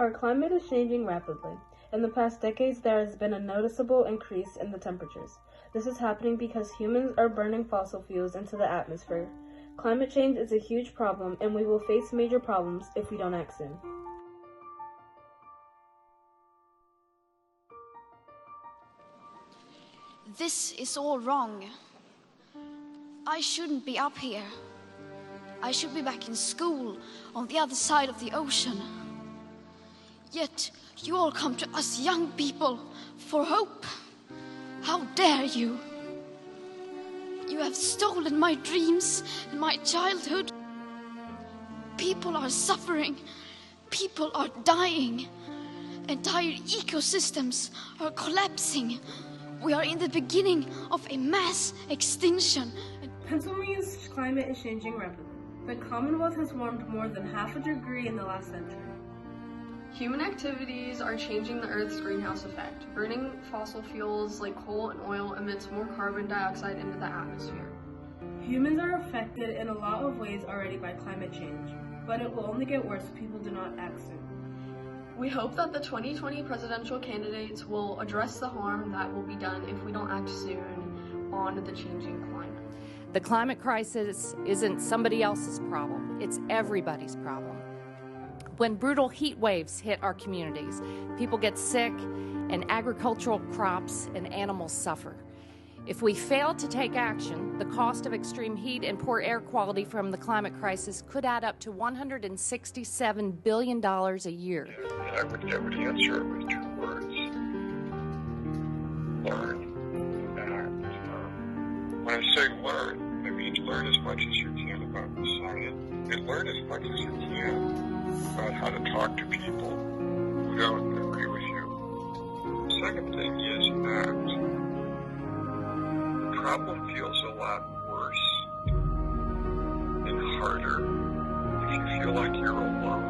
Our climate is changing rapidly. In the past decades, there has been a noticeable increase in the temperatures. This is happening because humans are burning fossil fuels into the atmosphere. Climate change is a huge problem, and we will face major problems if we don't act soon. This is all wrong. I shouldn't be up here. I should be back in school on the other side of the ocean. Yet you all come to us young people for hope. How dare you? You have stolen my dreams and my childhood. People are suffering. People are dying. Entire ecosystems are collapsing. We are in the beginning of a mass extinction. Pennsylvania's climate is changing rapidly. The Commonwealth has warmed more than half a degree in the last century. Human activities are changing the Earth's greenhouse effect. Burning fossil fuels like coal and oil emits more carbon dioxide into the atmosphere. Humans are affected in a lot of ways already by climate change, but it will only get worse if people do not act soon. We hope that the 2020 presidential candidates will address the harm that will be done if we don't act soon on the changing climate. The climate crisis isn't somebody else's problem, it's everybody's problem. When brutal heat waves hit our communities, people get sick and agricultural crops and animals suffer. If we fail to take action, the cost of extreme heat and poor air quality from the climate crisis could add up to $167 billion a year. I would answer it with 2 words. Learn. And when I say learn, I mean learn as much as you can about the science, and learn as much as you can about how to talk to people who don't agree with you. The second thing is that the problem feels a lot worse and harder if you feel like you're alone.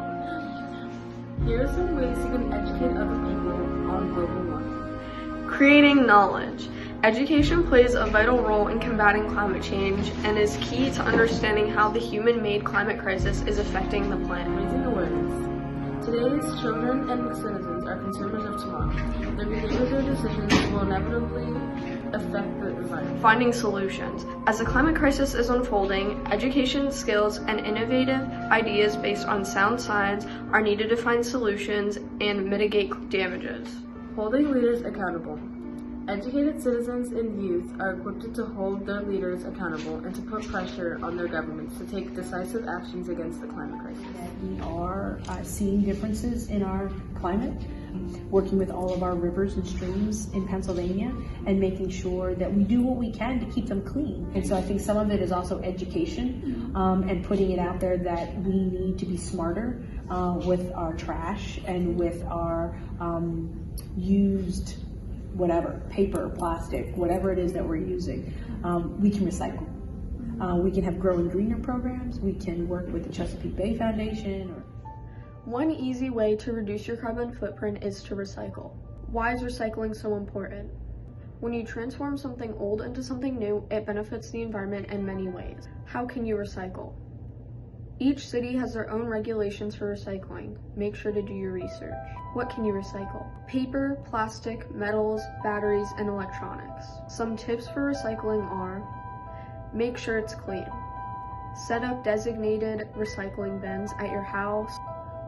Here are some ways you can educate other people on global warming. Creating knowledge. Education plays a vital role in combating climate change and is key to understanding how the human-made climate crisis is affecting the planet. Raising awareness. Today's children and citizens are consumers of tomorrow. Their behaviors or decisions will inevitably affect the environment. Finding solutions. As the climate crisis is unfolding, education, skills, and innovative ideas based on sound science are needed to find solutions and mitigate damages. Holding leaders accountable. Educated citizens and youth are equipped to hold their leaders accountable and to put pressure on their governments to take decisive actions against the climate crisis. We are seeing differences in our climate, working with all of our rivers and streams in Pennsylvania and making sure that we do what we can to keep them clean. And so I think some of it is also education and putting it out there that we need to be smarter with our trash and with our used whatever, paper, plastic, whatever it is that we're using. We can recycle. We can have Growing Greener programs. We can work with the Chesapeake Bay Foundation. One easy way to reduce your carbon footprint is to recycle. Why is recycling so important? When you transform something old into something new, it benefits the environment in many ways. How can you recycle? Each city has their own regulations for recycling. Make sure to do your research. What can you recycle? Paper, plastic, metals, batteries, and electronics. Some tips for recycling are: make sure it's clean. Set up designated recycling bins at your house.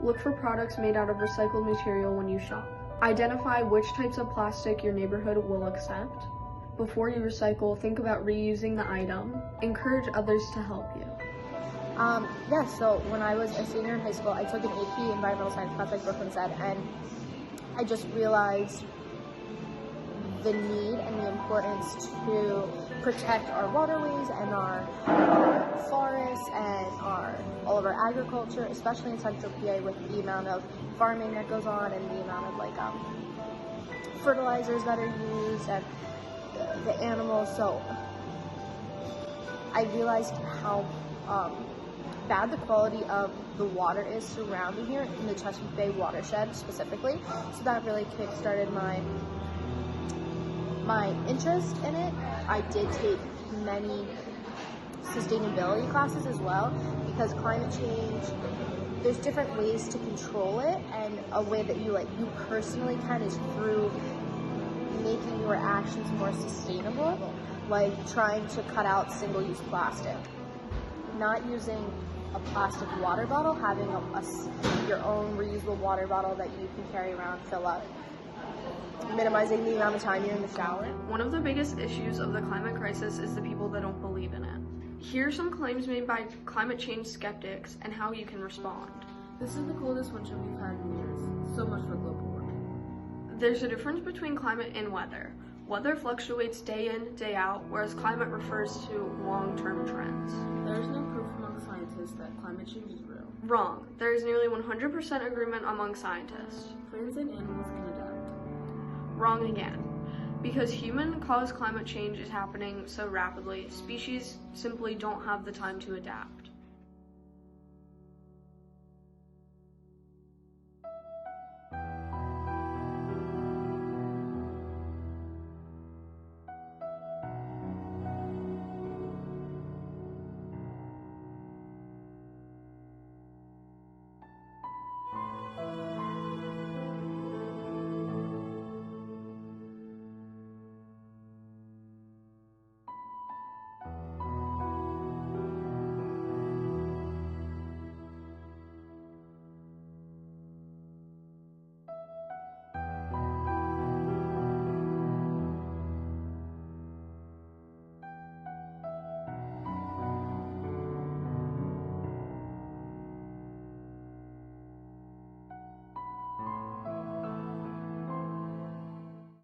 Look for products made out of recycled material when you shop. Identify which types of plastic your neighborhood will accept. Before you recycle, think about reusing the item. Encourage others to help you. So when I was a senior in high school, I took an AP environmental science class, like Brooklyn said, and I just realized the need and the importance to protect our waterways and our forests and all of our agriculture, especially in central PA with the amount of farming that goes on and the amount of fertilizers that are used and the animals. So I realized how bad the quality of the water is surrounding here in the Chesapeake Bay watershed specifically. So that really kick-started my interest in it. I did take many sustainability classes as well, because climate change there's different ways to control it, and a way that you personally can is through making your actions more sustainable, like trying to cut out single-use plastic, not using a plastic water bottle, having your own reusable water bottle that you can carry around, fill up, minimizing the amount of time you're in the shower. One of the biggest issues of the climate crisis is the people that don't believe in it. Here are some claims made by climate change skeptics and how you can respond. This is the coldest winter we've had in years. So much for global warming. There's a difference between climate and weather. Weather fluctuates day in, day out, whereas climate refers to long-term trends. There is no proof among scientists that climate change is real. Wrong. There is nearly 100% agreement among scientists. Plants and animals can adapt. Wrong again. Because human-caused climate change is happening so rapidly, species simply don't have the time to adapt.